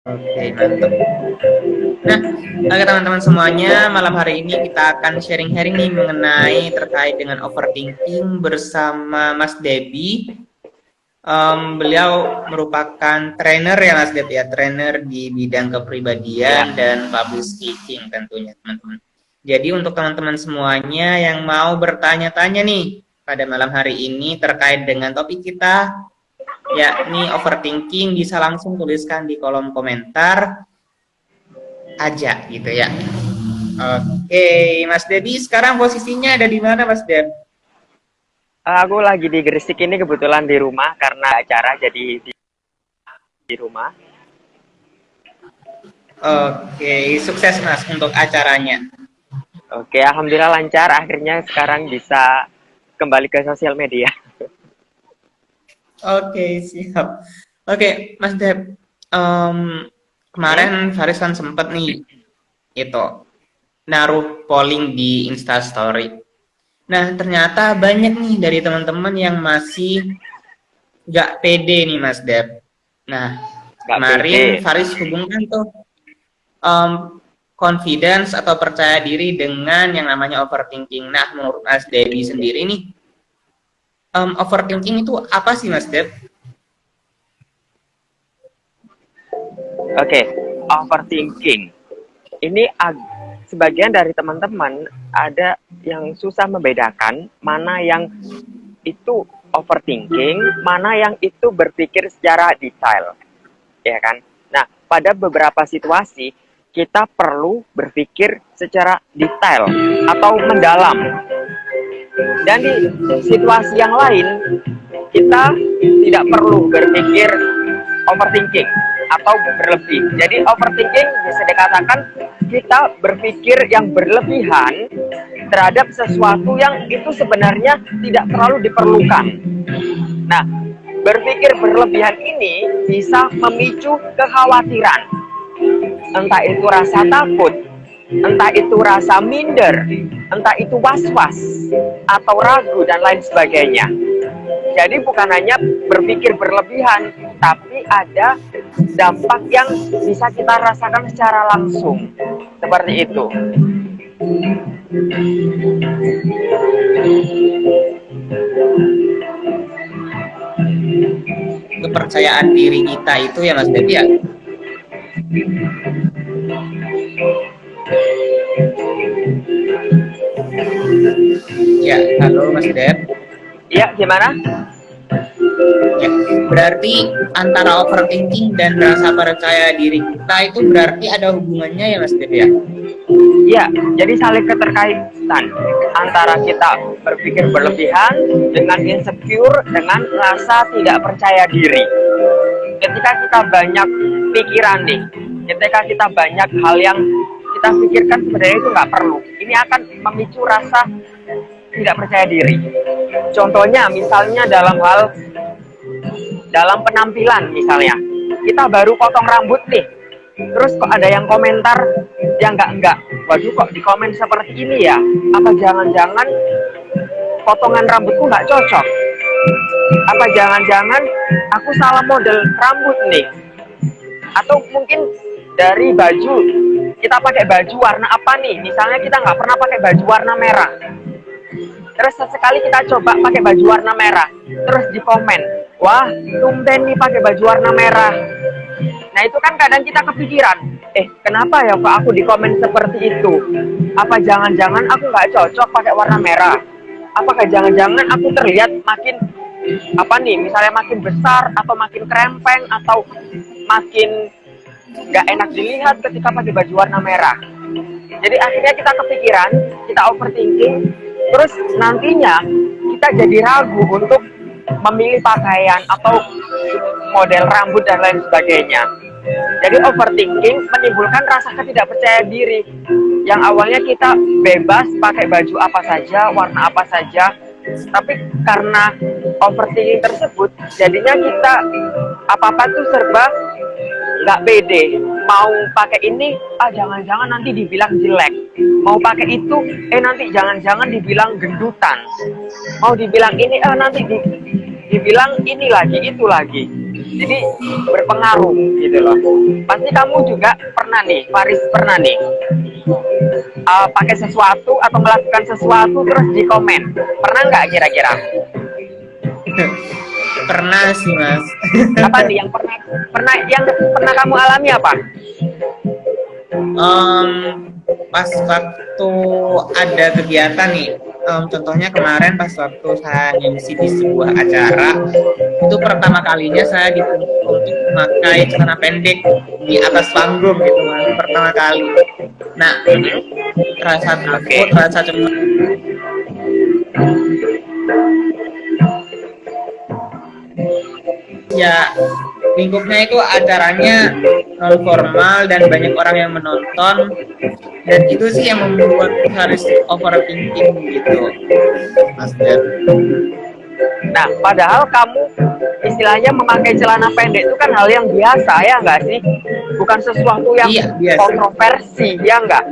Oke, mantap. Nah, oke teman-teman semuanya, malam hari ini kita akan sharing-sharing nih mengenai terkait dengan overthinking bersama Mas Debi. Beliau merupakan trainer ya Mas Debi ya, trainer di bidang Ya, kepribadian dan public speaking tentunya teman-teman. Jadi untuk teman-teman semuanya yang mau bertanya-tanya nih pada malam hari ini terkait dengan topik kita, yakni overthinking, bisa langsung tuliskan di kolom komentar aja gitu ya. Oke, Mas Dedi sekarang posisinya ada di mana Mas Ded? aku lagi di Gresik ini kebetulan di rumah karena acara jadi di rumah. Oke, sukses Mas untuk acaranya. Oke, alhamdulillah lancar. Akhirnya sekarang bisa kembali ke sosial media. Oke, siap. Oke, Mas Ded, em, Hmm? kemarin Faris kan sempet nih itu naruh polling di Instastory. Nah, ternyata banyak nih dari teman-teman yang masih nggak pede nih Mas Ded. Nah, Gak kemarin pede. Faris hubungkan tuh um, confidence atau percaya diri dengan yang namanya overthinking. Nah, menurut Mas Debi sendiri nih, overthinking itu apa sih Mas Deb? Oke, overthinking. Ini sebagian dari teman-teman ada yang susah membedakan mana yang itu overthinking, mana yang itu berpikir secara detail, ya kan? Nah, pada beberapa situasi kita perlu berpikir secara detail atau mendalam. Dan di situasi yang lain kita tidak perlu berpikir overthinking atau berlebih. Jadi overthinking bisa dikatakan kita berpikir yang berlebihan terhadap sesuatu yang itu sebenarnya tidak terlalu diperlukan. Nah, berpikir berlebihan ini bisa memicu kekhawatiran. Entah itu rasa takut, entah itu rasa minder, entah itu was-was, atau ragu, dan lain sebagainya. Jadi bukan hanya berpikir berlebihan, tapi ada dampak yang bisa kita rasakan secara langsung. Seperti itu. Kepercayaan diri kita itu ya Mas Debi ya? Ya, halo Mas Deb. Iya, gimana? Ya, berarti antara overthinking dan rasa percaya diri kita itu berarti ada hubungannya ya Mas Deb ya? Iya, jadi saling keterkaitan antara kita berpikir berlebihan dengan insecure, dengan rasa tidak percaya diri. Ketika kita banyak pikiran nih, ketika kita banyak hal yang kita pikirkan sebenarnya itu nggak perlu, ini akan memicu rasa tidak percaya diri. Contohnya misalnya dalam penampilan misalnya, kita baru potong rambut nih, terus kok ada yang komentar yang enggak, waduh kok di komen seperti ini ya, apa jangan-jangan potongan rambutku nggak cocok, apa jangan-jangan aku salah model rambut nih, atau mungkin dari baju, kita pakai baju warna apa nih, misalnya kita nggak pernah pakai baju warna merah, terus sesekali kita coba pakai baju warna merah, terus di komen, wah tumben nih pakai baju warna merah. Nah itu kan kadang kita kepikiran, kenapa ya kok aku di komen seperti itu, apa jangan-jangan aku nggak cocok pakai warna merah, apakah jangan-jangan aku terlihat makin apa nih, misalnya makin besar atau makin krempeng atau makin nggak enak dilihat ketika pakai baju warna merah. Jadi akhirnya kita kepikiran, kita overthinking, terus nantinya kita jadi ragu untuk memilih pakaian atau model rambut dan lain sebagainya. Jadi overthinking menimbulkan rasa ketidakpercayaan diri. Yang awalnya kita bebas pakai baju apa saja, warna apa saja, tapi karena overthinking tersebut, jadinya kita apa-apa tuh serba nggak pede. Mau pakai ini, jangan-jangan nanti dibilang jelek. Mau pakai itu, nanti jangan-jangan dibilang gendutan. Mau dibilang ini, nanti dibilang ini lagi, itu lagi. Jadi berpengaruh gitu loh. Pasti kamu juga pernah nih, Faris pernah nih pakai sesuatu atau melakukan sesuatu terus di komen. Pernah nggak kira-kira? Pernah sih Mas. Apa nih yang pernah kamu alami apa? Em, Pas waktu ada kegiatan nih, contohnya kemarin pas waktu saya MC di sebuah acara, itu pertama kalinya saya dituntut untuk memakai celana pendek di atas panggung gitu Mas, pertama kali. Nah, rasa Oke. takut, rasa cemas, ya lingkupnya itu acaranya non formal dan banyak orang yang menonton, dan itu sih yang membuat harus overthinking gitu Mas Dan. Nah, padahal kamu istilahnya memakai celana pendek itu kan hal yang biasa ya nggak sih? Bukan sesuatu yang Iya biasa. kontroversi ya nggak?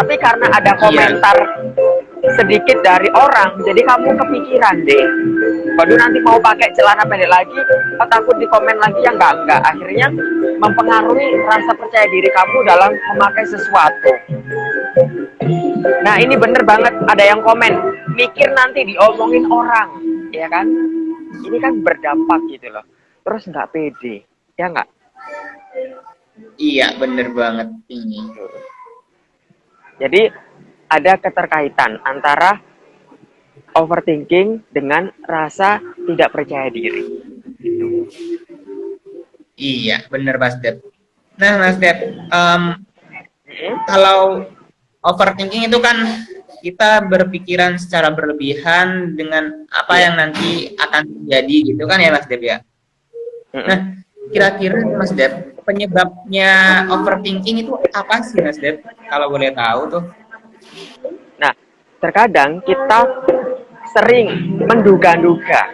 Tapi karena ada Iya. komentar sedikit dari orang, jadi kamu kepikiran deh. Waduh nanti mau pakai celana pendek lagi, takut di komen lagi ya enggak. Akhirnya mempengaruhi rasa percaya diri kamu dalam memakai sesuatu. Nah ini bener banget, ada yang komen, mikir nanti diomongin orang, ya kan? Ini kan berdampak gitu loh. Terus nggak pede, ya nggak? Iya bener banget ini. Jadi ada keterkaitan antara overthinking dengan rasa tidak percaya diri. Iya bener Mas Dep. Nah Mas Dep, kalau overthinking itu kan kita berpikiran secara berlebihan dengan apa yang nanti akan terjadi gitu kan ya Mas Dep ya. Nah kira-kira Mas Dep, penyebabnya overthinking itu apa sih Mas Dep? Kalau boleh tahu tuh. Nah, terkadang kita sering menduga-duga.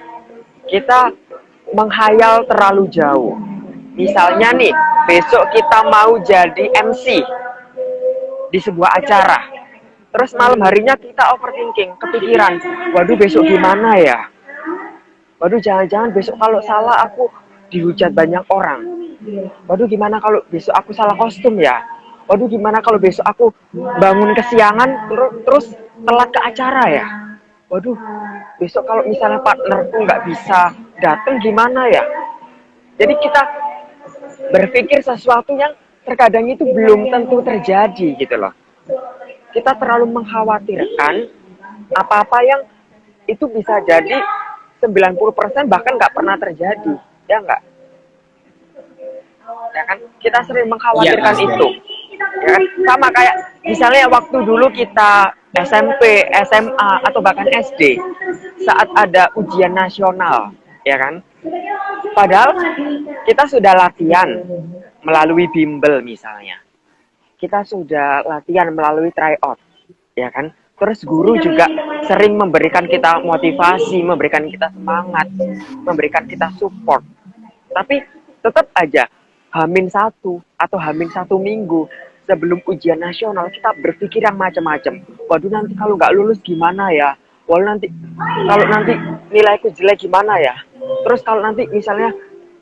Kita menghayal terlalu jauh. Misalnya nih, besok kita mau jadi MC di sebuah acara. Terus malam harinya kita overthinking, kepikiran, waduh besok gimana ya? Waduh jangan-jangan besok kalau salah aku dihujat banyak orang. Waduh gimana kalau besok aku salah kostum ya? Waduh gimana kalau besok aku bangun kesiangan terus telat ke acara ya? Waduh besok kalau misalnya partnerku nggak bisa datang gimana ya? Jadi kita berpikir sesuatu yang terkadang itu belum tentu terjadi gitu loh. Kita terlalu mengkhawatirkan apa-apa yang itu bisa jadi 90% bahkan nggak pernah terjadi, ya nggak? Ya kan? Kita sering mengkhawatirkan Iya, itu. Ya kan? Sama kayak misalnya waktu dulu kita SMP, SMA atau bahkan SD saat ada ujian nasional, ya kan? Padahal kita sudah latihan melalui bimbel misalnya. Kita sudah latihan melalui tryout, ya kan? Terus guru juga sering memberikan kita motivasi, memberikan kita semangat, memberikan kita support. Tapi tetap aja H-1 atau H-1 minggu sebelum ujian nasional kita berpikir yang macam-macam. Waduh nanti kalau nggak lulus gimana ya? Waduh nanti kalau nanti nilaiku jelek gimana ya? Terus kalau nanti misalnya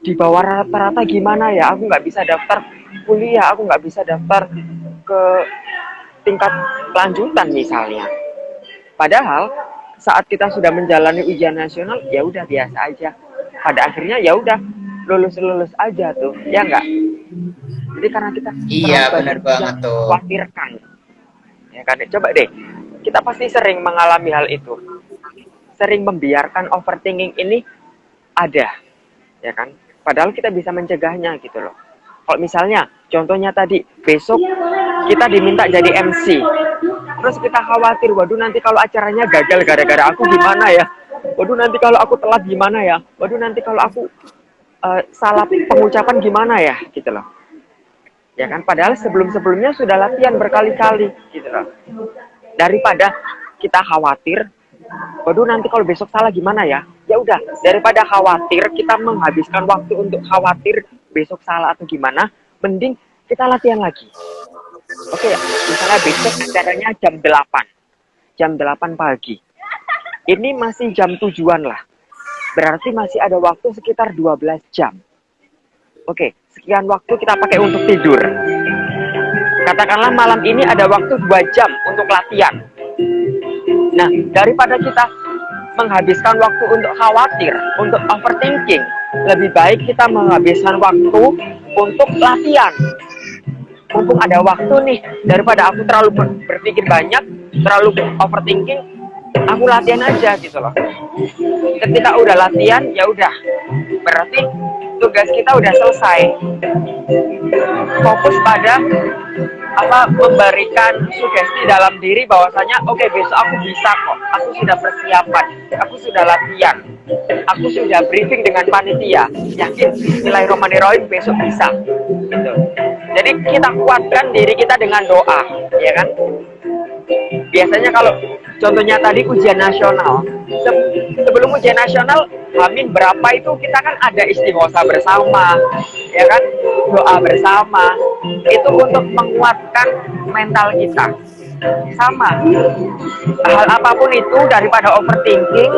di bawah rata-rata gimana ya? Aku nggak bisa daftar kuliah, aku nggak bisa daftar ke tingkat lanjutan misalnya. Padahal saat kita sudah menjalani ujian nasional ya udah biasa aja. Pada akhirnya ya udah lulus aja tuh, ya enggak? Jadi karena kita Iya terlalu bener banyak banget tuh. khawatirkan, ya kan? Coba deh, kita pasti sering mengalami hal itu, sering membiarkan overthinking ini ada, ya kan? Padahal kita bisa mencegahnya gitu loh. Kalau misalnya, contohnya tadi, besok kita diminta jadi MC. Terus kita khawatir, waduh nanti kalau acaranya gagal gara-gara aku gimana ya? Waduh nanti kalau aku telat gimana ya? Waduh nanti kalau aku salah pengucapan gimana ya? Gitu loh. Ya kan, padahal sebelum-sebelumnya sudah latihan berkali-kali gitu loh. Daripada kita khawatir, waduh nanti kalau besok salah gimana ya? Ya udah, daripada khawatir, kita menghabiskan waktu untuk khawatir besok salah atau gimana, mending kita latihan lagi. Oke, misalnya besok caranya jam 8 pagi. Ini masih jam tujuan lah. Berarti masih ada waktu sekitar 12 jam. Oke, sekian waktu kita pakai untuk tidur. Katakanlah malam ini ada waktu 2 jam untuk latihan. Nah, daripada kita menghabiskan waktu untuk khawatir, untuk overthinking, lebih baik kita menghabiskan waktu untuk latihan. Mumpung ada waktu nih, daripada aku terlalu berpikir banyak, terlalu overthinking, aku latihan aja gitu loh. Ketika udah latihan, ya udah, berarti tugas kita udah selesai. Fokus pada memberikan sugesti dalam diri bahwasanya oke, besok aku bisa kok, aku sudah persiapan, aku sudah latihan, aku sudah briefing dengan panitia, yakin Bismillahirrahmanirrahim besok bisa gitu. Jadi kita kuatkan diri kita dengan doa, ya kan. Biasanya kalau contohnya tadi ujian nasional, sebelum ujian nasional Hamin berapa itu kita kan ada istighosa bersama, ya kan, doa bersama, itu untuk menguatkan mental kita. Sama hal apapun itu, daripada overthinking,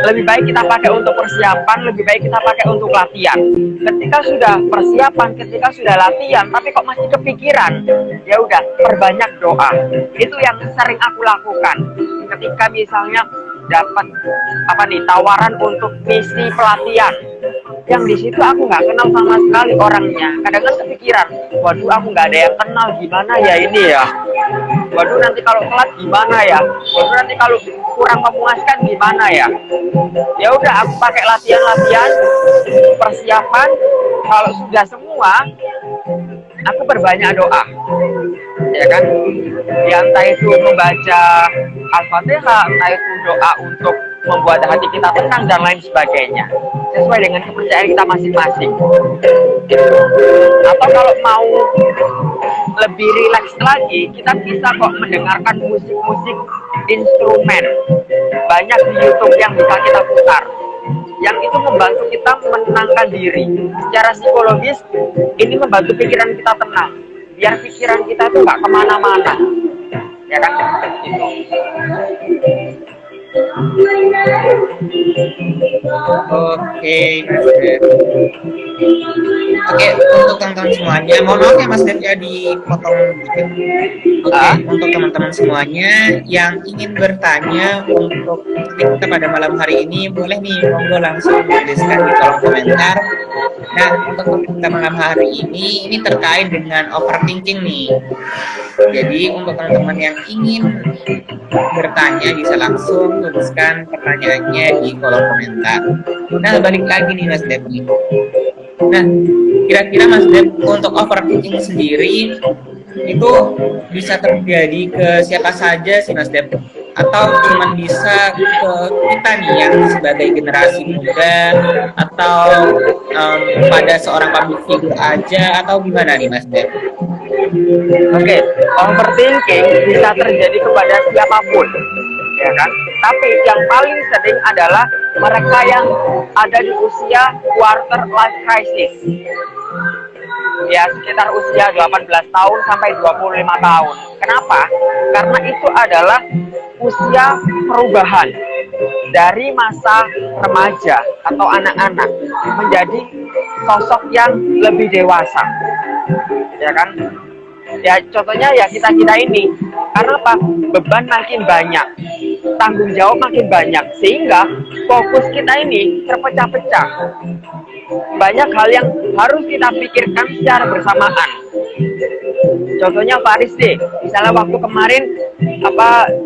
lebih baik kita pakai untuk persiapan, lebih baik kita pakai untuk latihan. Ketika sudah persiapan, ketika sudah latihan tapi kok masih kepikiran, ya udah, perbanyak doa. Itu yang sering aku lakukan ketika misalnya dapat tawaran untuk misi pelatihan, yang di situ aku nggak kenal sama sekali orangnya. Kadang-kadang kepikiran, waduh, aku nggak ada yang kenal, gimana ya ini ya, waduh, nanti kalau telat gimana ya, waduh, nanti kalau kurang memuaskan gimana ya. Ya udah, aku pakai latihan persiapan. Kalau sudah semua, aku perbanyak doa, ya kan, ya entah itu membaca Al-Fatihah, entah itu doa untuk membuat hati kita tenang dan lain sebagainya, sesuai dengan kepercayaan kita masing-masing. Atau kalau mau lebih rileks lagi, kita bisa kok mendengarkan musik-musik instrumen. Banyak di YouTube yang bisa kita putar, yang itu membantu kita menenangkan diri. Secara psikologis, ini membantu pikiran kita tenang, biar pikiran kita itu nggak kemana-mana, ya kan? Gitu. Oke, Mas Dep. Oke, untuk teman-teman semuanya, mohon maaf ya Mas Dep ya dipotong dikit. Oke, untuk teman-teman semuanya yang ingin bertanya untuk kita pada malam hari ini, boleh nih, monggo langsung tuliskan di kolom komentar. Nah, untuk topik kita malam hari ini terkait dengan overthinking nih. Jadi untuk teman-teman yang ingin bertanya bisa langsung tuliskan pertanyaannya di kolom komentar. Nah, balik lagi nih Mas Dep nih. Nah, kira-kira Mas Dep untuk overthinking sendiri itu bisa terjadi ke siapa saja sih Mas Dep? Atau cuma bisa ke kita nih yang sebagai generasi muda, atau pada seorang public figure aja, atau gimana nih Mas Dep? Oke, overthinking bisa terjadi kepada siapapun, ya kan? Tapi yang paling sering adalah mereka yang ada di usia quarter life crisis. Ya, sekitar usia 18 tahun sampai 25 tahun. Kenapa? Karena itu adalah usia perubahan dari masa remaja atau anak-anak menjadi sosok yang lebih dewasa, ya kan? Ya, contohnya ya kita ini. Karena apa? Beban makin banyak, tanggung jawab makin banyak, sehingga fokus kita ini terpecah-pecah. Banyak hal yang harus kita pikirkan secara bersamaan. Contohnya Faris deh, misalnya waktu kemarin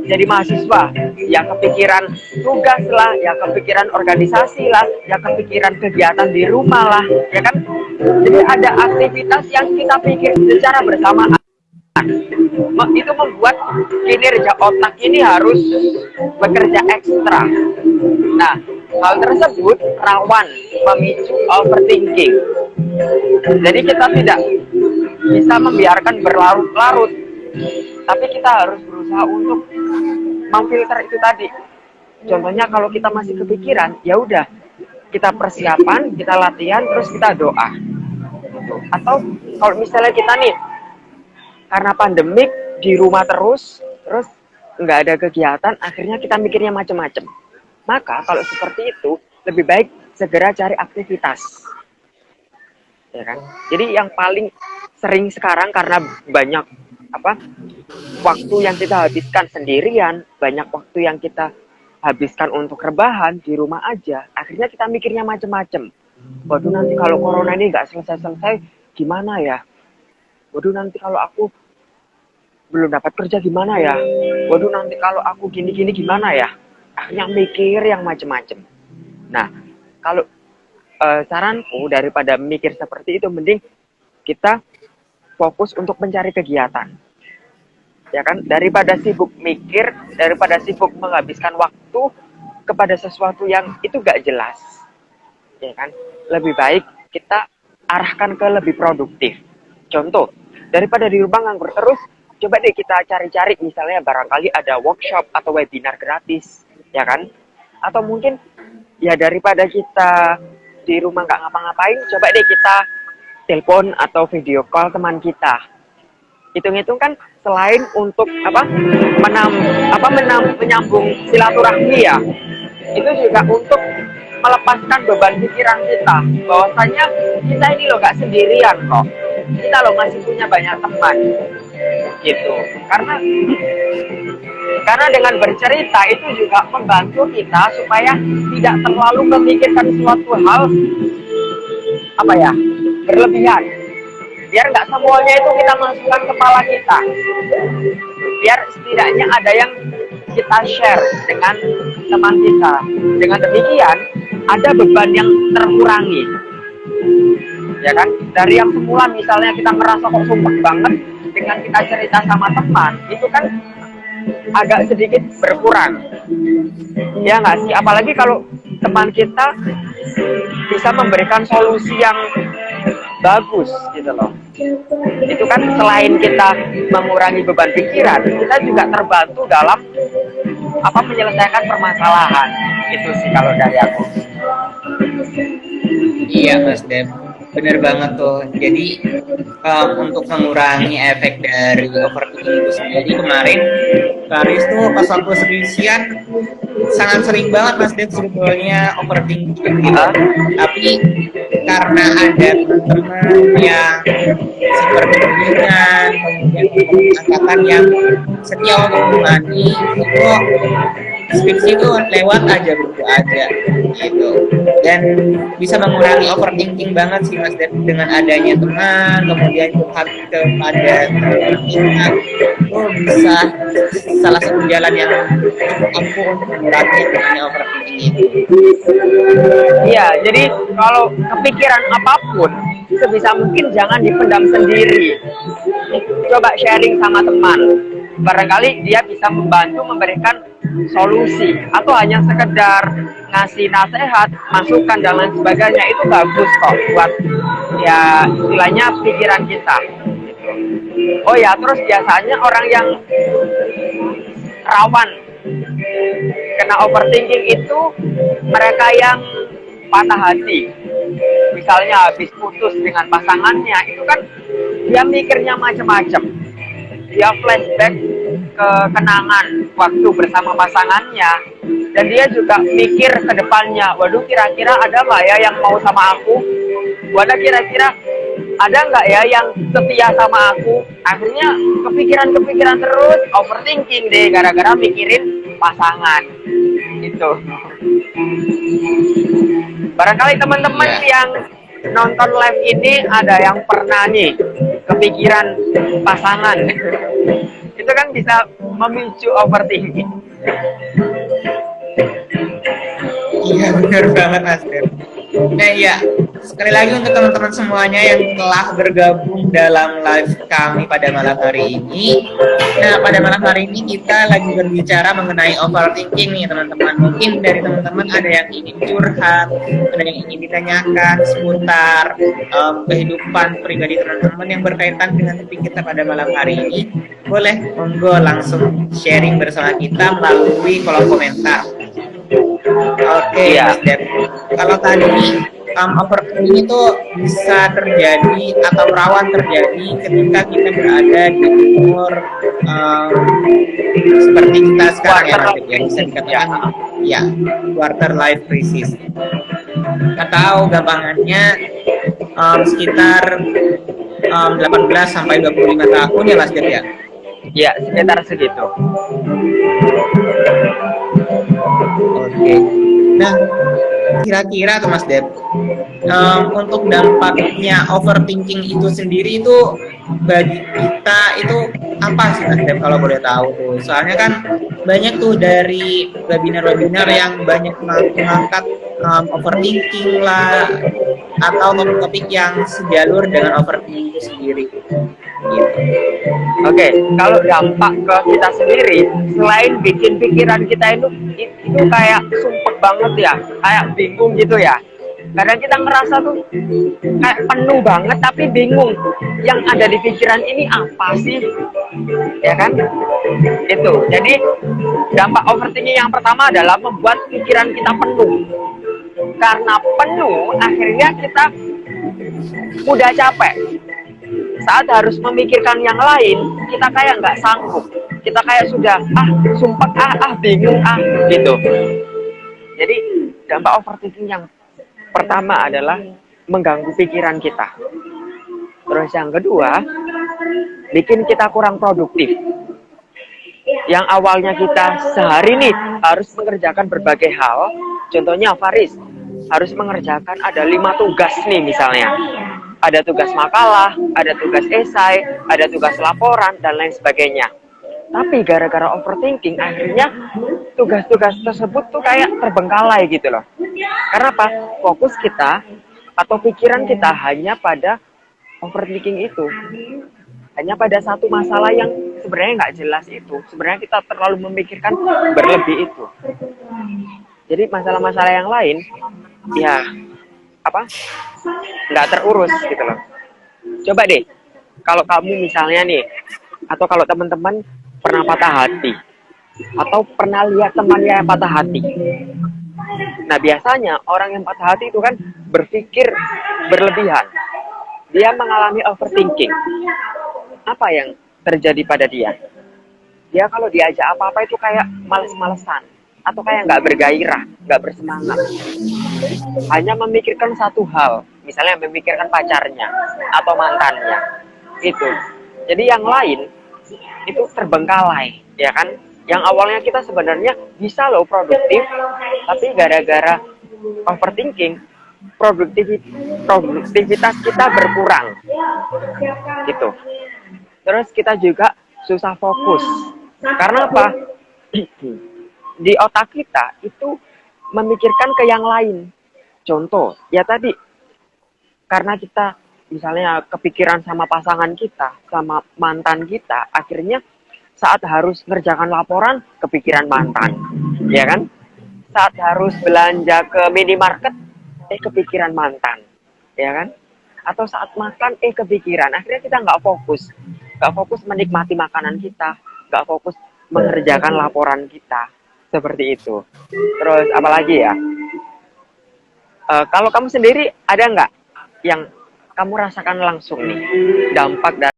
jadi mahasiswa, ya kepikiran tugas lah, ya kepikiran organisasi lah, ya kepikiran kegiatan di rumah lah, ya kan? Jadi ada aktivitas yang kita pikir secara bersamaan. Itu membuat kinerja otak ini harus bekerja ekstra. Nah, hal tersebut rawan memicu overthinking. Jadi kita tidak bisa membiarkan berlarut-larut, tapi kita harus berusaha untuk memfilter itu tadi. Contohnya kalau kita masih kepikiran, ya udah, kita persiapan, kita latihan, terus kita doa. Atau kalau misalnya kita nih karena pandemik di rumah terus nggak ada kegiatan, akhirnya kita mikirnya macam-macam. Maka kalau seperti itu, lebih baik segera cari aktivitas. ya kan? Jadi yang paling sering sekarang karena banyak waktu yang kita habiskan sendirian, banyak waktu yang kita habiskan untuk rebahan di rumah aja, akhirnya kita mikirnya macem-macem. Waduh, nanti kalau corona ini nggak selesai-selesai gimana ya? Waduh, nanti kalau aku belum dapat kerja gimana ya? Waduh, nanti kalau aku gini-gini gimana ya? Akhirnya mikir yang macem-macem. Nah, kalau saranku daripada mikir seperti itu, mending kita fokus untuk mencari kegiatan. Ya kan, daripada sibuk mikir, daripada sibuk menghabiskan waktu kepada sesuatu yang itu gak jelas, ya kan, lebih baik kita arahkan ke lebih produktif. Contoh, daripada di rumah nganggur terus, coba deh kita cari-cari, misalnya barangkali ada workshop atau webinar gratis, ya kan, atau mungkin ya daripada kita di rumah nggak ngapa-ngapain, coba deh kita telepon atau video call teman kita. Hitung-hitung kan selain untuk menyambung silaturahmi ya, itu juga untuk melepaskan beban pikiran kita bahwasanya kita ini loh gak sendirian kok, kita loh masih punya banyak teman gitu. Karena dengan bercerita itu juga membantu kita supaya tidak terlalu memikirkan suatu hal berlebihan. Biar nggak semuanya itu kita masukkan kepala kita. Biar setidaknya ada yang kita share dengan teman kita. Dengan demikian, ada beban yang terkurangi. Ya kan? Dari yang semula misalnya kita ngerasa kok sumpah banget, dengan kita cerita sama teman, itu kan agak sedikit berkurang. Ya nggak sih? Apalagi kalau teman kita bisa memberikan solusi yang bagus gitu loh. Itu kan selain kita mengurangi beban pikiran, kita juga terbantu dalam menyelesaikan permasalahan. Itu sih kalau dari aku. Iya Mas Dep, bener banget tuh. Jadi untuk mengurangi efek dari overthinking itu sendiri, kemarin Karis tuh pas waktu skripsian sangat sering banget Mas Dep sebetulnya overthinking gitu. Tapi karena ada teman-teman yang seperti bimbingan, kemudian angkatan yang setia untuk menemani, itu skripsi itu lewat aja begitu aja gitu, dan bisa mengurangi overthinking banget sih Mas Dep dengan adanya teman, kemudian curhat kepada teman kita, itu bisa salah satu jalan yang ampuh untuk mengurangi adanya overthinking itu. Iya, jadi kalau kepikiran apapun sebisa mungkin jangan dipendam sendiri, coba sharing sama teman, barangkali dia bisa membantu memberikan solusi, atau hanya sekedar ngasih nasihat, masukan dan lain sebagainya. Itu bagus kok buat ya istilahnya pikiran kita. Oh ya, terus biasanya orang yang rawan kena overthinking itu mereka yang patah hati. Misalnya habis putus dengan pasangannya, itu kan dia mikirnya macam-macam. Dia flashback ke kenangan waktu bersama pasangannya, dan dia juga mikir ke depannya, waduh kira-kira ada nggak ya yang mau sama aku, waduh kira-kira ada nggak ya yang setia sama aku. Akhirnya kepikiran terus, overthinking deh gara-gara mikirin pasangan gitu. Barangkali teman-teman yang nonton live ini ada yang pernah nih kepikiran pasangan. Itu kan bisa memicu overthinking. Iya benar banget Mas Dep. Nah iya, sekali lagi untuk teman-teman semuanya yang telah bergabung dalam live kami pada malam hari ini. Nah pada malam hari ini kita lagi berbicara mengenai overthinking nih teman-teman. Mungkin dari teman-teman ada yang ingin curhat, ada yang ingin ditanyakan seputar kehidupan pribadi teman-teman yang berkaitan dengan topik kita pada malam hari ini. Boleh monggo langsung sharing bersama kita melalui kolom komentar. Oke, Mas Dep. Kalau tadi overthinking itu bisa terjadi atau rawan terjadi ketika kita berada di umur seperti kita sekarang ya, Mas Dep, yang bisa dikatakan ya quarter life crisis. Atau gampangannya sekitar 18 sampai 25 tahun ya Mas Dep ya. Ya, sekitar segitu. Oke. Nah, kira-kira tuh Mas Dep, untuk dampaknya overthinking itu sendiri itu bagi kita itu apa sih Mas Dep kalau boleh tahu tuh? Soalnya kan banyak tuh dari webinar-webinar yang banyak mengangkat overthinking lah atau topik-topik yang sejalur dengan overthinking itu sendiri gitu. Oke, kalau dampak ke kita sendiri, selain bikin pikiran kita itu kayak sumpek banget ya, kayak bingung gitu ya. Kadang kita ngerasa tuh kayak penuh banget tapi bingung. Yang ada di pikiran ini apa sih? Ya kan? Itu. Jadi dampak overthinking yang pertama adalah membuat pikiran kita penuh. Karena penuh, akhirnya kita mudah capek. Saat harus memikirkan yang lain, kita kayak nggak sanggup. Kita kayak sudah sumpah bingung gitu. Jadi dampak overthinking yang pertama adalah mengganggu pikiran kita. Terus yang kedua, bikin kita kurang produktif. Yang awalnya kita sehari nih harus mengerjakan berbagai hal. Contohnya Faris harus mengerjakan ada 5 tugas nih misalnya. Ada tugas makalah, ada tugas esai, ada tugas laporan, dan lain sebagainya. Tapi gara-gara overthinking, akhirnya tugas-tugas tersebut tuh kayak terbengkalai gitu loh. Karena apa? Fokus kita atau pikiran kita hanya pada overthinking itu. Hanya pada satu masalah yang sebenarnya nggak jelas itu. Sebenarnya kita terlalu memikirkan berlebih itu. Jadi masalah-masalah yang lain, ya nggak terurus gitu loh. Coba deh, kalau kamu misalnya nih, atau kalau teman-teman pernah patah hati, atau pernah lihat temannya yang patah hati. Nah biasanya orang yang patah hati itu kan berpikir berlebihan. Dia mengalami overthinking. Apa yang terjadi pada dia? Dia kalau diajak apa-apa itu kayak males-malesan. Atau kayak nggak bergairah, nggak bersemangat. Hanya memikirkan satu hal, misalnya memikirkan pacarnya atau mantannya, itu. Jadi yang lain itu terbengkalai, ya kan? Yang awalnya kita sebenarnya bisa loh produktif, tapi gara-gara overthinking, produktivitas kita berkurang, gitu. Terus kita juga susah fokus, karena apa? Di otak kita itu memikirkan ke yang lain. Contoh, ya tadi, karena kita misalnya kepikiran sama pasangan kita, sama mantan kita, akhirnya saat harus ngerjakan laporan, kepikiran mantan, ya kan? Saat harus belanja ke minimarket, kepikiran mantan, ya kan? Atau saat makan, kepikiran. Akhirnya kita nggak fokus menikmati makanan kita, nggak fokus mengerjakan laporan kita, seperti itu. Terus apalagi ya? Kalau kamu sendiri ada nggak yang kamu rasakan langsung nih dampak dari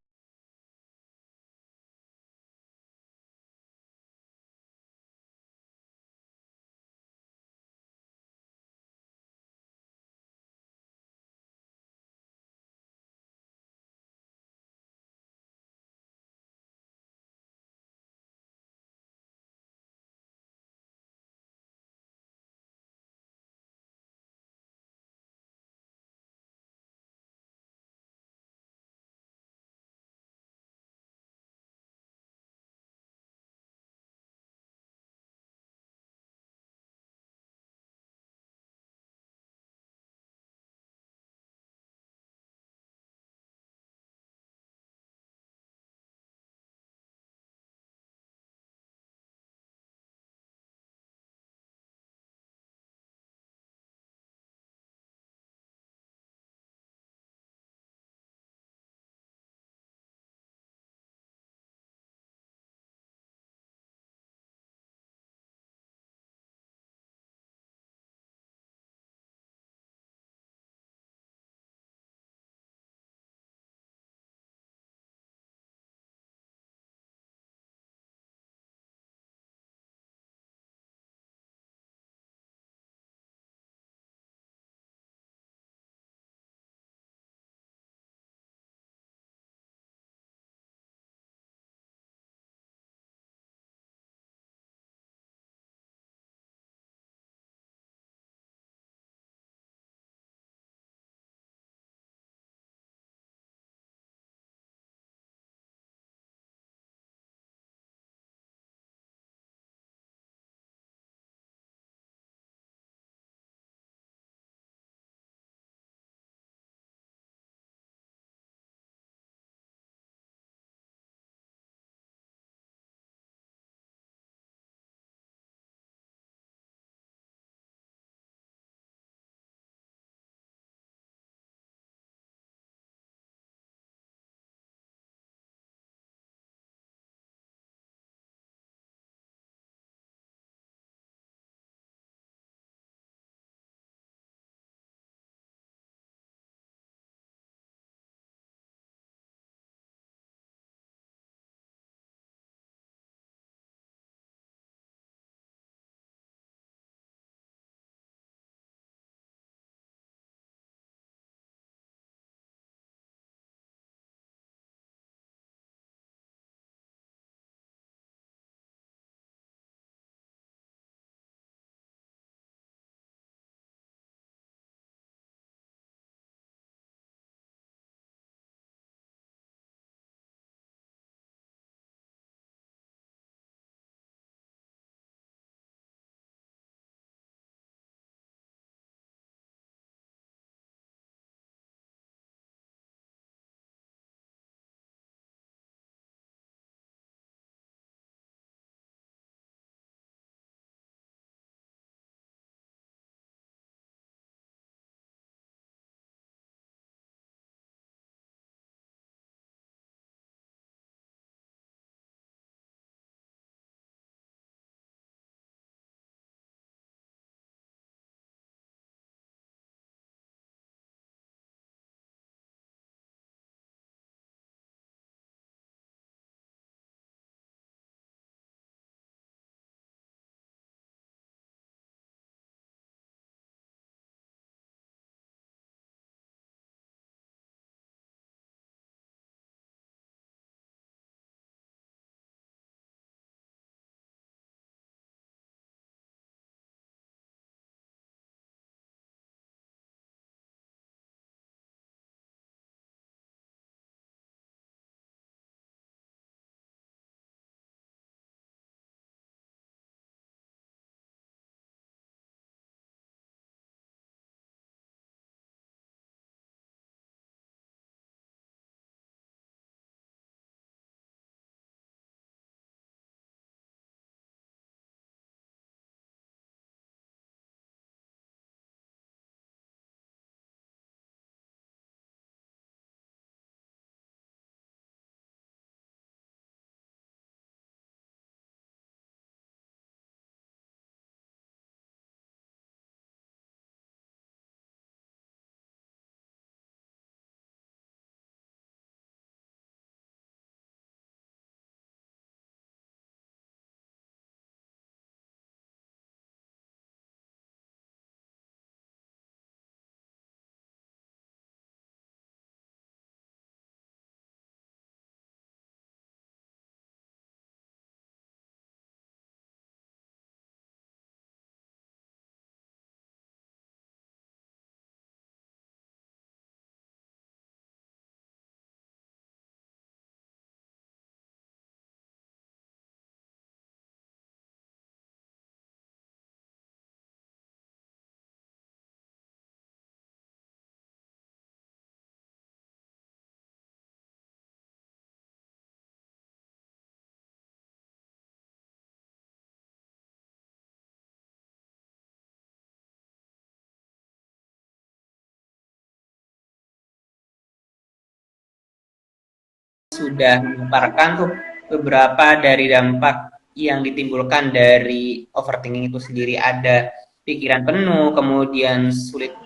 sudah memaparkan tuh beberapa dari dampak yang ditimbulkan dari overthinking itu sendiri. Ada pikiran penuh, kemudian sulit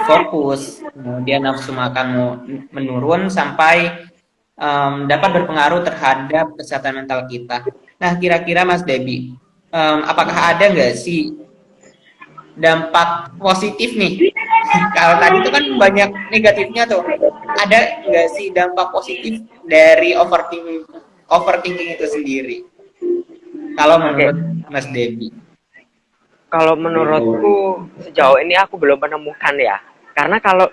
fokus, kemudian nafsu makanmu menurun sampai dapat berpengaruh terhadap kesehatan mental kita. Nah, kira-kira Mas Debi, apakah ada nggak sih dampak positif nih? Kalau tadi itu kan banyak negatifnya tuh. Ada nggak sih dampak positif dari overthinking itu sendiri? Kalau menurut Mas Debi? Kalau menurutku sejauh ini aku belum menemukan ya. Karena kalau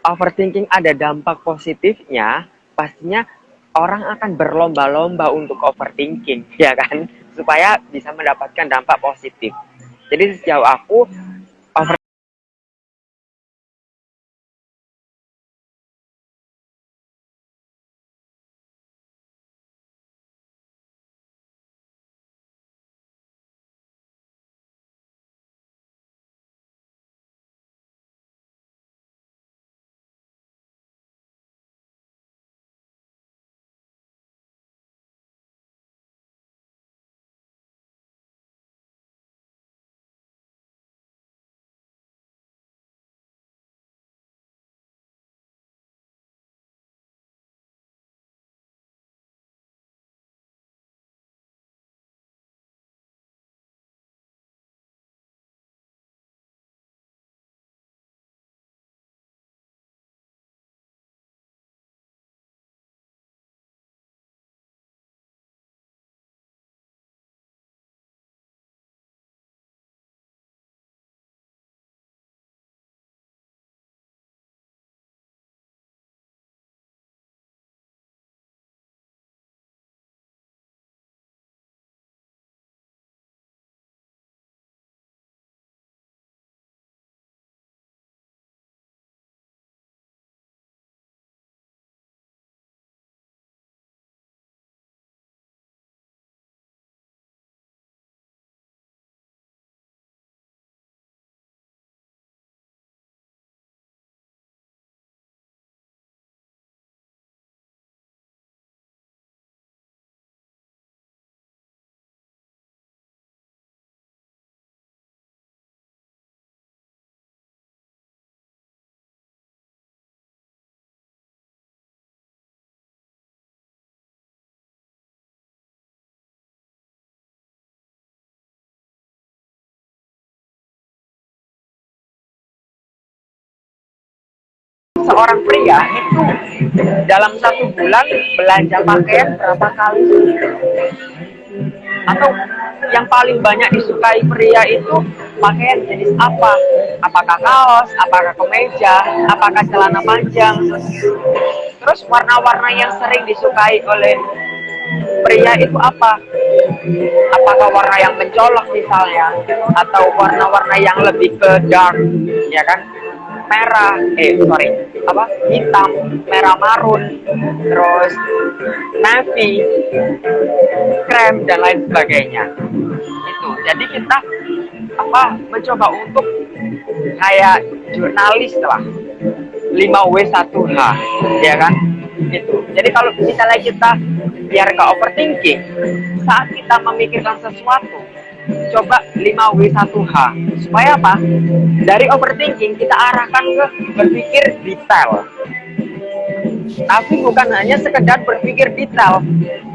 overthinking ada dampak positifnya, pastinya orang akan berlomba-lomba untuk overthinking, ya kan? Supaya bisa mendapatkan dampak positif. Jadi sejauh aku, seorang pria itu dalam 1 bulan belanja pakaian berapa kali? Atau yang paling banyak disukai pria itu pakaian jenis apa? Apakah kaos, apakah kemeja, apakah celana panjang? Terus warna-warna yang sering disukai oleh pria itu apa? Apakah warna yang mencolok misalnya, atau warna-warna yang lebih ke dark, ya kan? Merah, hitam, merah marun, terus navy, krem dan lain sebagainya. Itu. Jadi kita mencoba untuk kayak jurnalis lah, 5W1H, ya kan? Itu. Jadi kalau misalnya kita biar nggak overthinking, saat kita memikirkan sesuatu, coba 5W1H. Supaya apa? Dari overthinking kita arahkan ke berpikir detail. Tapi bukan hanya sekedar berpikir detail.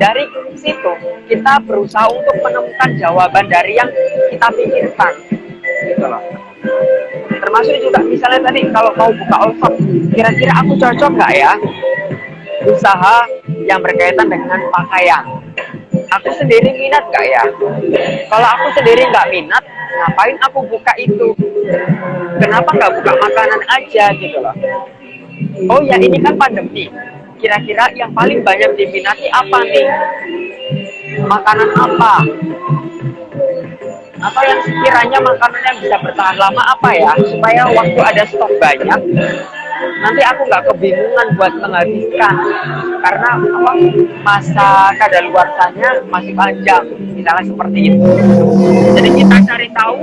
Dari situ kita berusaha untuk menemukan jawaban dari yang kita pikirkan. Gitu loh. Termasuk juga misalnya tadi kalau mau buka OVA, kira-kira aku cocok nggak ya usaha yang berkaitan dengan pakaian? Aku sendiri minat nggak ya? Kalau aku sendiri nggak minat, ngapain aku buka itu? Kenapa nggak buka makanan aja gitu loh? Oh ya, ini kan pandemi. Kira-kira yang paling banyak diminati apa nih? Makanan apa? Atau yang sekiranya makanan yang bisa bertahan lama apa ya? Supaya waktu ada stok banyak, nanti aku nggak kebingungan buat menghabiskan. Karena masa kadaluarsanya masih panjang, misalnya seperti itu. Jadi kita cari tahu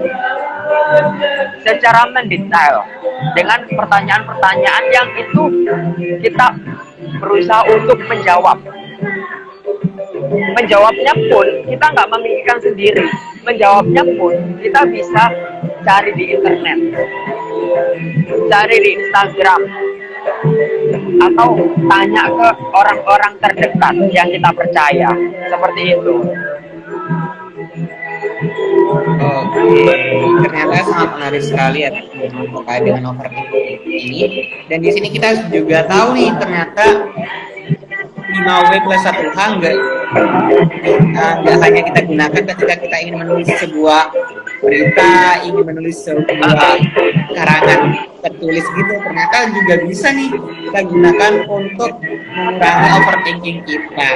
secara mendetail dengan pertanyaan-pertanyaan yang itu kita berusaha untuk menjawab. Menjawabnya pun kita nggak memikirkan sendiri. Menjawabnya pun kita bisa cari di internet, cari di Instagram, atau tanya ke orang-orang terdekat yang kita percaya. Seperti itu. Oke, ternyata sangat menarik sekali ya terkait dengan overthinking ini. Dan di sini kita juga tahu nih ternyata 5W plus 1H nggak hanya kita gunakan ketika kita ingin menulis sebuah berita, ingin menulis sebuah karangan tertulis gitu. Ternyata juga bisa nih kita gunakan untuk mengurangi overthinking kita.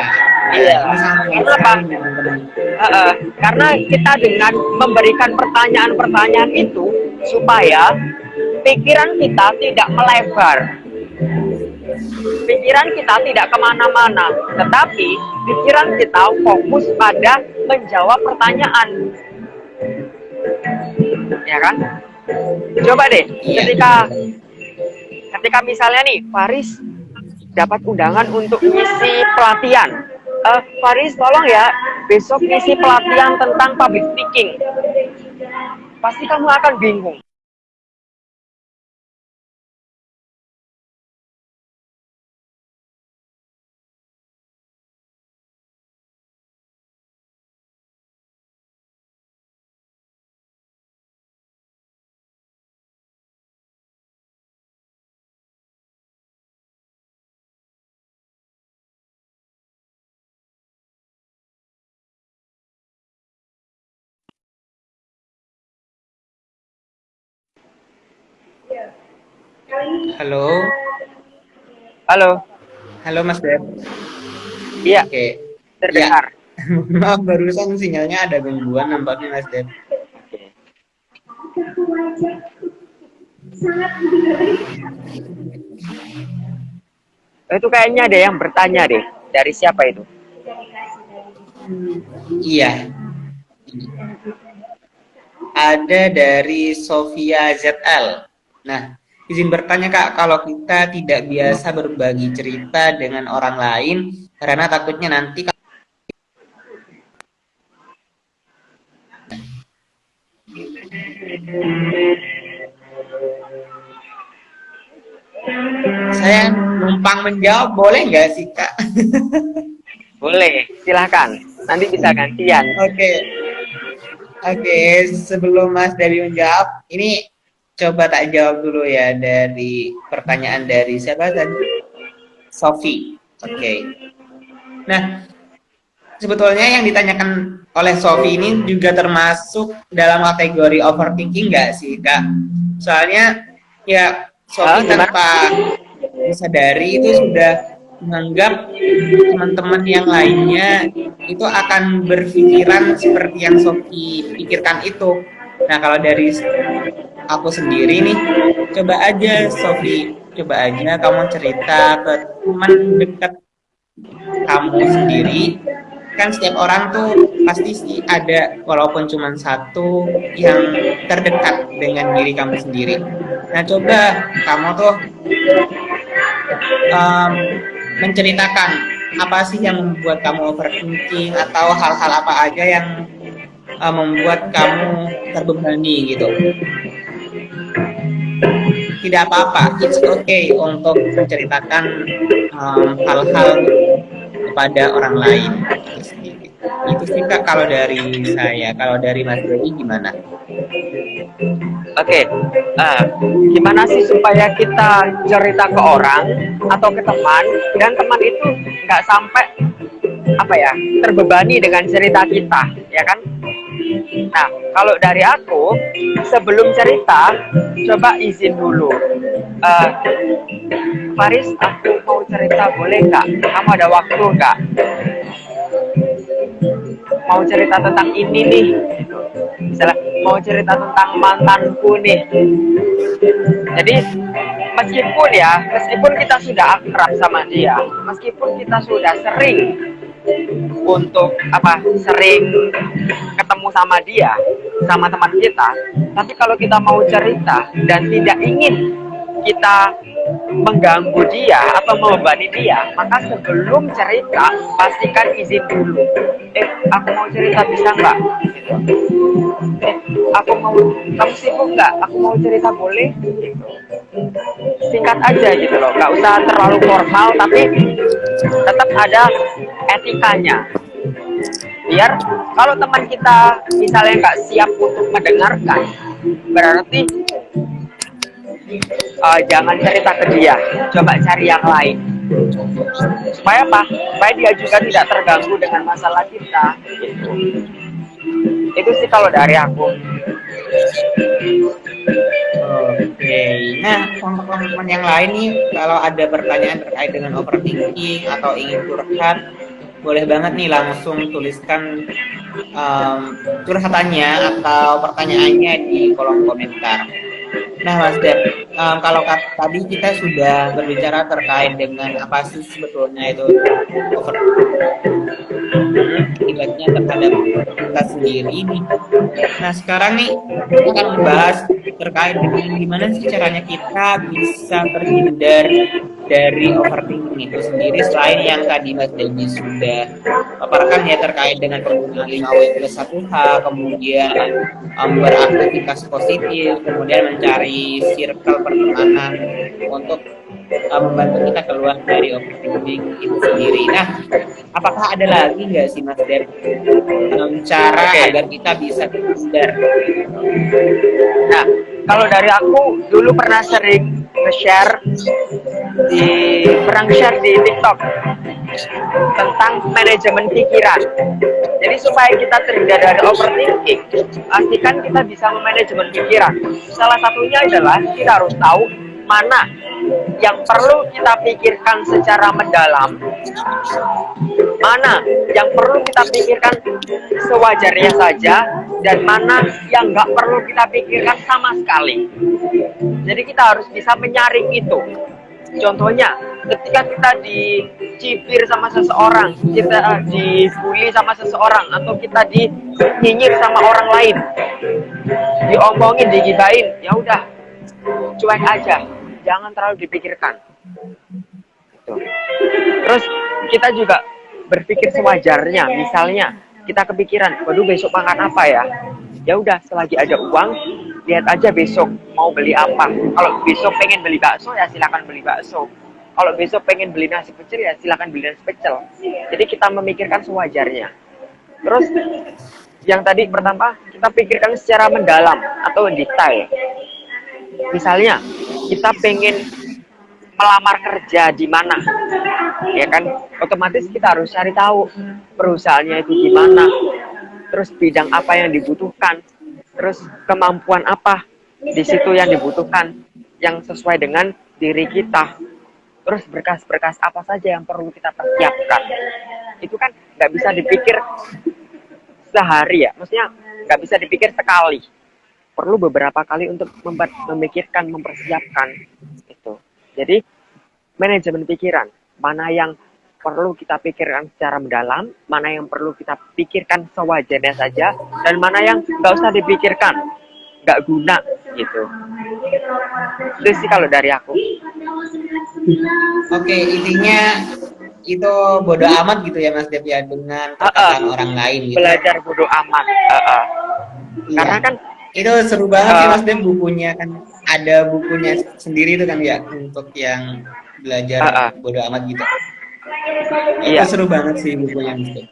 Iya. Ini sangat Kenapa? Karena kita dengan memberikan pertanyaan-pertanyaan itu supaya pikiran kita tidak melebar. Pikiran kita tidak kemana-mana, tetapi pikiran kita fokus pada menjawab pertanyaan. Ya kan? Coba deh, ketika misalnya nih, Faris dapat undangan untuk ngisi pelatihan. Faris, tolong ya, besok ngisi pelatihan tentang public speaking. Pasti kamu akan bingung. Halo, Halo, halo Mas Deb. iya, Oke, terdengar. maaf barusan sinyalnya ada gangguan nampaknya Mas Deb. Itu kayaknya ada yang bertanya deh. Dari siapa itu? Iya, ada dari Sofia ZL. Nah, izin bertanya Kak, kalau kita tidak biasa berbagi cerita dengan orang lain karena takutnya nanti saya numpang menjawab, boleh nggak sih Kak? Boleh, silahkan. Nanti bisa gantian. Oke, sebelum Mas Dewi menjawab, ini coba tak jawab dulu ya dari pertanyaan dari siapa tadi? Sofi. Oke. Nah, sebetulnya yang ditanyakan oleh Sofi ini juga termasuk dalam kategori overthinking nggak sih, Kak? Soalnya ya Sofi tanpa disadari itu sudah menganggap teman-teman yang lainnya itu akan berpikiran seperti yang Sofi pikirkan itu. Nah, kalau dari aku sendiri nih, coba aja Sofi, coba aja kamu cerita ke teman dekat kamu sendiri. Kan setiap orang tuh pasti sih ada, walaupun cuma satu yang terdekat dengan diri kamu sendiri. Nah, coba kamu tuh menceritakan apa sih yang membuat kamu overthinking atau hal-hal apa aja yang membuat kamu terbebani gitu. Tidak apa-apa, it's okay untuk menceritakan hal-hal kepada orang lain. Itu sih Kak kalau dari saya. Kalau dari Mas Dodi gimana? Oke, gimana sih supaya kita cerita ke orang atau ke teman dan teman itu nggak sampai terbebani dengan cerita kita, ya kan? Nah, kalau dari aku sebelum cerita coba izin dulu. Faris, aku mau cerita, boleh nggak? Kamu ada waktu nggak? Mau cerita tentang ini nih, misalnya mau cerita tentang mantanku nih. Jadi meskipun kita sudah akrab sama dia, meskipun kita sudah sering sering ketemu sama dia, sama teman kita, tapi kalau kita mau cerita dan tidak ingin kita mengganggu dia atau membebani dia, maka sebelum cerita pastikan izin dulu. Aku mau cerita, bisa nggak? Gitu. Aku mau, kamu sibuk nggak? Aku mau cerita, boleh? Gitu. Singkat aja gitu loh, nggak usah terlalu formal, tapi tetap ada etikanya. Biar kalau teman kita misalnya nggak siap untuk mendengarkan, berarti jangan cerita ke dia, coba cari yang lain. Supaya apa? Supaya dia juga tidak terganggu dengan masalah kita. Gitu. Itu sih kalau dari aku. Oke, nah untuk teman-teman yang lain nih, kalau ada pertanyaan terkait dengan overthinking atau ingin curhat, boleh banget nih langsung tuliskan curhatannya atau pertanyaannya di kolom komentar. Nah, Mas Dep, kalau tadi kita sudah berbicara terkait dengan apa sih sebetulnya itu akibatnya terhadap kita sendiri nih. Nah, sekarang nih kita akan membahas terkait dengan gimana sih caranya kita bisa terhindar dari overthinking itu sendiri selain yang tadi Mas Dendi sudah paparkan ya terkait dengan penggunaan 5W+1H, kemudian beraktivitas positif, kemudian mencari circle pertemanan untuk membantu kita keluar dari overthinking itu sendiri. Nah, apakah ada lagi nggak sih Mas Dep cara agar kita bisa terhindar? Nah, kalau dari aku dulu pernah sering nge-share di TikTok tentang manajemen pikiran. Jadi supaya kita terhindar dari overthinking, pastikan kita bisa memanajemen pikiran. Salah satunya adalah kita harus tahu mana yang perlu kita pikirkan secara mendalam, mana yang perlu kita pikirkan sewajarnya saja, dan mana yang nggak perlu kita pikirkan sama sekali. Jadi kita harus bisa menyaring itu. Contohnya, ketika kita dicibir sama seseorang, kita dibully sama seseorang, atau kita dinyinyir sama orang lain, diomongin, digibain, ya udah, cuek aja, jangan terlalu dipikirkan. Gitu. Terus kita juga berpikir sewajarnya. Misalnya kita kepikiran, waduh besok makan apa ya? Ya udah, selagi ada uang, lihat aja besok mau beli apa. Kalau besok pengen beli bakso, ya silakan beli bakso. Kalau besok pengen beli nasi pecel, ya silakan beli nasi pecel. Jadi kita memikirkan sewajarnya. Terus yang tadi pertama, kita pikirkan secara mendalam atau detail. Misalnya kita pengen melamar kerja di mana, ya kan, otomatis kita harus cari tahu perusahaannya itu gimana, terus bidang apa yang dibutuhkan, terus kemampuan apa di situ yang dibutuhkan yang sesuai dengan diri kita, terus berkas-berkas apa saja yang perlu kita persiapkan. Itu kan nggak bisa dipikir sehari ya, maksudnya nggak bisa dipikir sekali, perlu beberapa kali untuk memikirkan, mempersiapkan itu. Jadi manajemen pikiran, mana yang perlu kita pikirkan secara mendalam, mana yang perlu kita pikirkan sewajarnya saja, dan mana yang nggak usah dipikirkan, nggak guna gitu. Itu sih kalau dari aku. Oke, intinya itu bodoh amat gitu ya Mas Dev ya dengan perkataan orang lain gitu. Belajar bodoh amat. Iya. Karena kan itu seru banget sih Mas Dev, bukunya kan ada bukunya sendiri itu kan ya untuk yang belajar bodoh amat gitu. Itu iya. seru banget sih bukunya Mas Dev.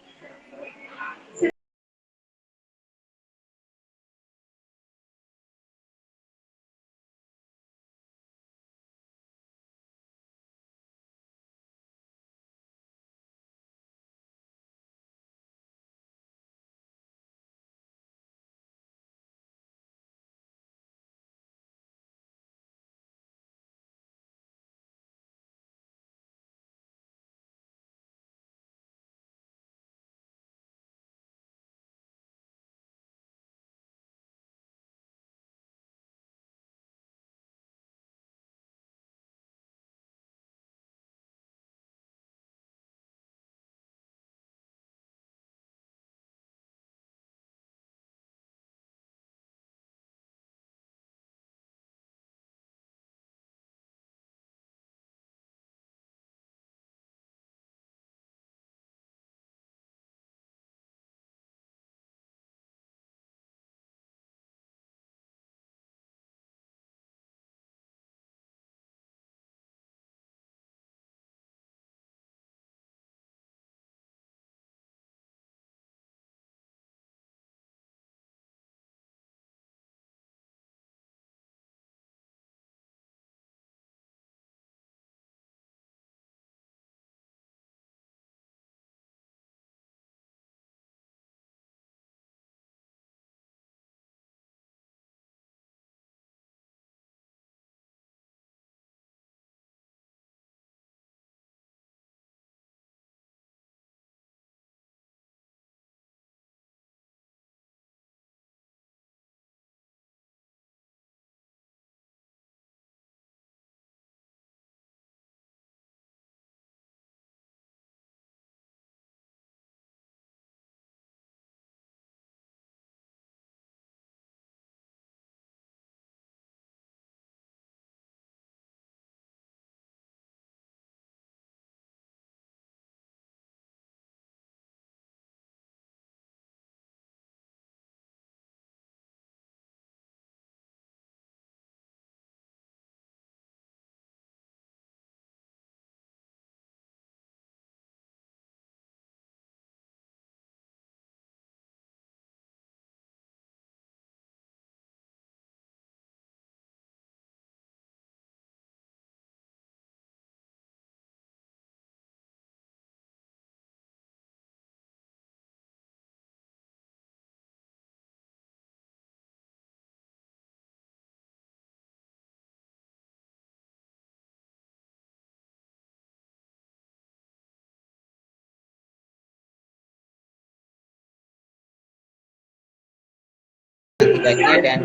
tugasnya dan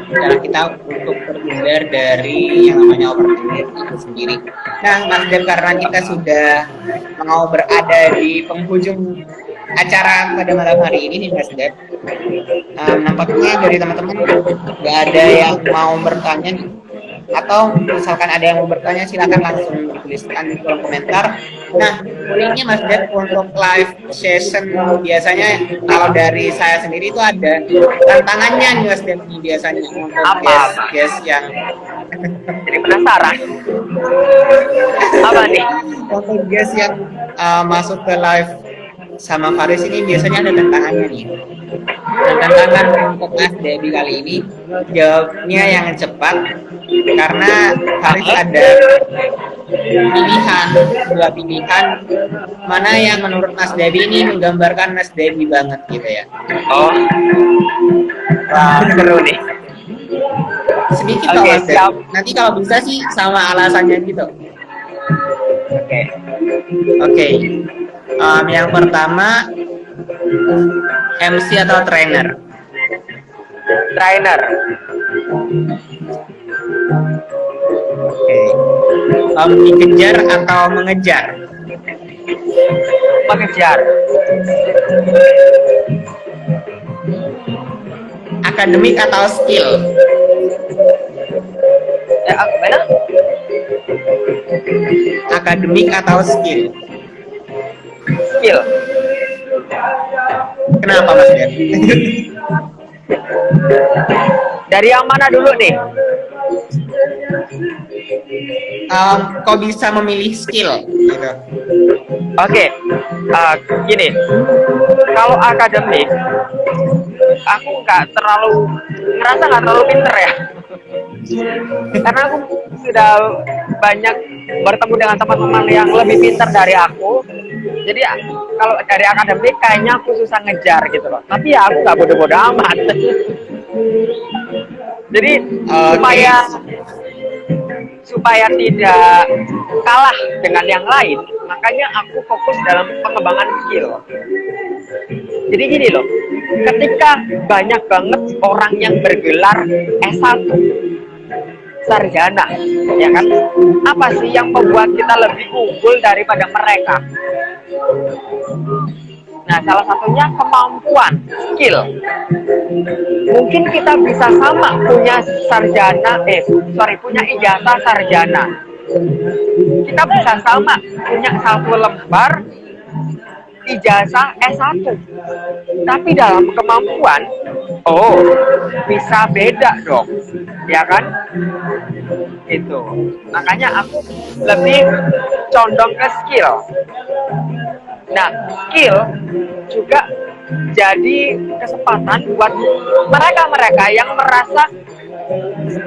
cara kita untuk terhindar dari yang namanya overthinking itu sendiri. Nah, Mas Dep, karena kita sudah mau berada di penghujung acara pada malam hari ini nih Mas Dep, nampaknya dari teman-teman nggak ada yang mau bertanya nih. Atau misalkan ada yang mau bertanya, silakan langsung dituliskan di kolom komentar. Nah, uniknya Mas Dep untuk live session biasanya kalau dari saya sendiri itu ada tantangannya nih Mas Dep nih biasanya untuk guest yang jadi penasaran apa nih untuk guest yang masuk ke live sama Faris ini biasanya ada tantangannya nih. Nah, tantangan untuk Mas Debbie kali ini jawabnya yang cepat karena Faris ada dua pilihan mana yang menurut Mas Debbie ini menggambarkan Mas Debbie banget gitu ya. Oh, wah, seru nih. Sedikit kok Mas Debbie. Nanti kalau bisa sih sama alasannya gitu. Oke. Yang pertama, MC atau trainer? Trainer. Oke. Dikejar atau mengejar? Mengejar. Akademik atau skill? Mana? Akademik atau skill? Skill. Kenapa Mas Der? Dari yang mana dulu nih? Kok bisa memilih skill gitu? Oke, gini, kalau akademik, aku nggak terlalu pinter ya, karena aku sudah banyak bertemu dengan teman-teman yang lebih pinter dari aku. Jadi kalau dari akademik kayaknya aku susah ngejar gitu loh. Tapi ya aku nggak bodoh-bodoh amat. Jadi supaya tidak kalah dengan yang lain, makanya aku fokus dalam pengembangan skill. Jadi gini loh, ketika banyak banget orang yang bergelar S1 sarjana, ya kan? Apa sih yang membuat kita lebih unggul daripada mereka? Nah, salah satunya kemampuan, skill. Mungkin kita bisa sama punya punya ijazah sarjana. Kita bisa sama punya 1 lembar ijazah S1. Tapi dalam kemampuan, bisa beda dong. Ya kan? Itu. Makanya aku lebih condong ke skill. Nah, skill juga jadi kesempatan buat mereka-mereka yang merasa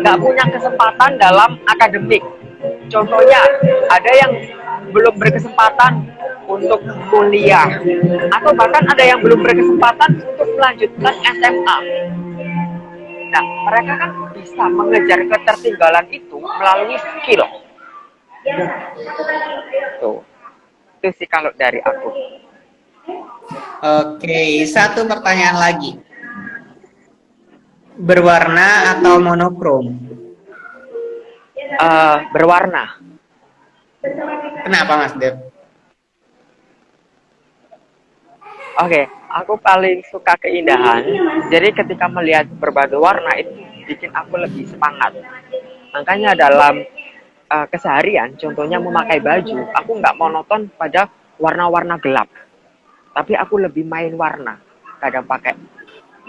nggak punya kesempatan dalam akademik. Contohnya, ada yang belum berkesempatan untuk kuliah, atau bahkan ada yang belum berkesempatan untuk melanjutkan SMA. Nah, mereka kan bisa mengejar ketertinggalan itu melalui skill. Tuh. Itu sih kalau dari aku. Oke, satu pertanyaan lagi. Berwarna atau monokrom? Berwarna. Kenapa Mas Dev? Oke, aku paling suka keindahan. Jadi ketika melihat berbagai warna itu bikin aku lebih semangat. Makanya dalam keseharian, contohnya memakai baju, aku nggak monoton pada warna-warna gelap, tapi aku lebih main warna. Kadang pakai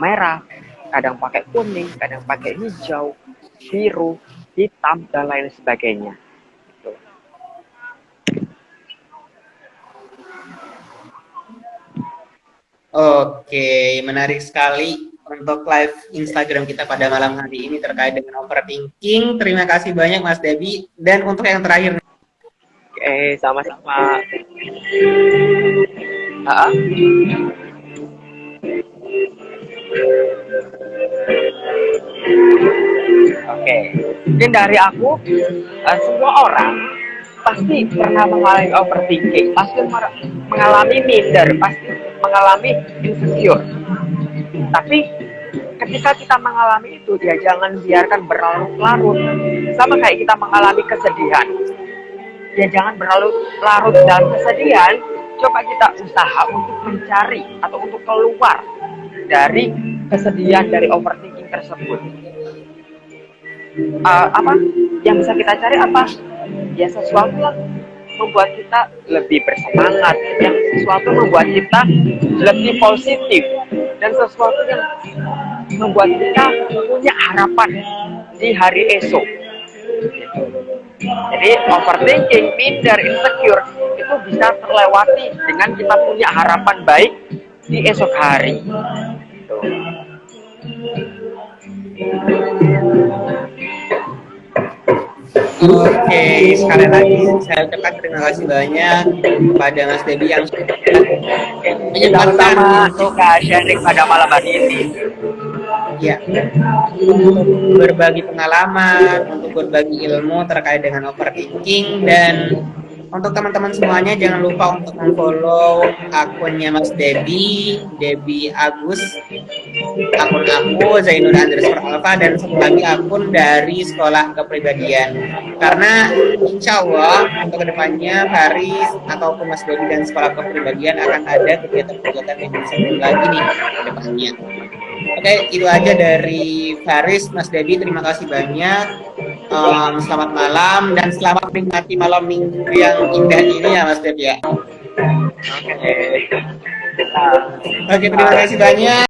merah, kadang pakai kuning, kadang pakai hijau, biru, hitam, dan lain sebagainya. Gitu. Oke, menarik sekali untuk live Instagram kita pada malam hari ini terkait dengan overthinking. Terima kasih banyak Mas Debbie. Dan untuk yang terakhir. Oke, sama-sama. Oke, mungkin dari aku, semua orang pasti pernah mengalami overthinking, pasti mengalami minder, pasti mengalami insecure. Tapi ketika kita mengalami itu, ya jangan biarkan berlarut-larut. Sama kayak kita mengalami kesedihan, ya jangan berlarut-larut dalam kesedihan. Coba kita usaha untuk mencari atau untuk keluar dari kesedihan, dari overthinking tersebut. Apa yang bisa kita cari apa? Ya sesuatu yang membuat kita lebih bersemangat, yang sesuatu membuat kita lebih positif, dan sesuatu yang membuat kita punya harapan di hari esok. Jadi overthinking, minder, insecure itu bisa terlewati dengan kita punya harapan baik di esok hari. Oke, sekali lagi saya ucapkan terima kasih banyak kepada Mas Debi yang sudah menyempatkan untuk sharing pada malam hari ini. Ya, untuk berbagi pengalaman, untuk berbagi ilmu terkait dengan overthinking. Dan untuk teman-teman semuanya jangan lupa untuk memfollow akunnya Mas Debi Agus, akun aku Zainur_Alfa, dan satu lagi akun dari Sekolah Kepribadian. Karena insya Allah untuk kedepannya Faris ataupun Mas Debi dan Sekolah Kepribadian akan ada kegiatan-kegiatan yang bisa lagi nih ke depannya. Oke, itu aja dari Faris. Mas Debi, terima kasih banyak. Selamat malam dan selamat menikmati malam minggu yang indah ini ya Mas Debi ya. Oke, terima kasih banyak.